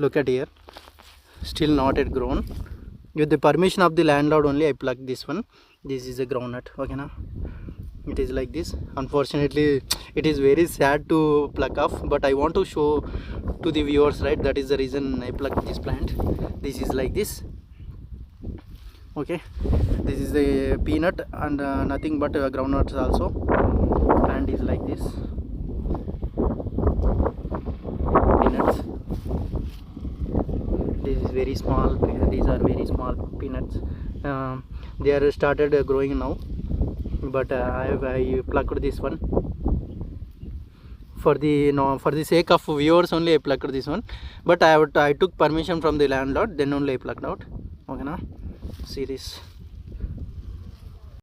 Look at here, still not yet grown. With the permission of the landlord only I plucked this one. This is a groundnut. Okay now, it is like this. Unfortunately it is very sad to pluck off, but I want to show to the viewers, right? That is the reason I plucked this plant. This is like this. Okay, this is the peanut and nothing but groundnuts also. Plant is like this. Peanuts. This is very small. These are very small peanuts. They are started growing now, but I plucked this one for the sake of viewers only. I plucked this one, but I took permission from the landlord, then only I plucked out. Okay now, see this.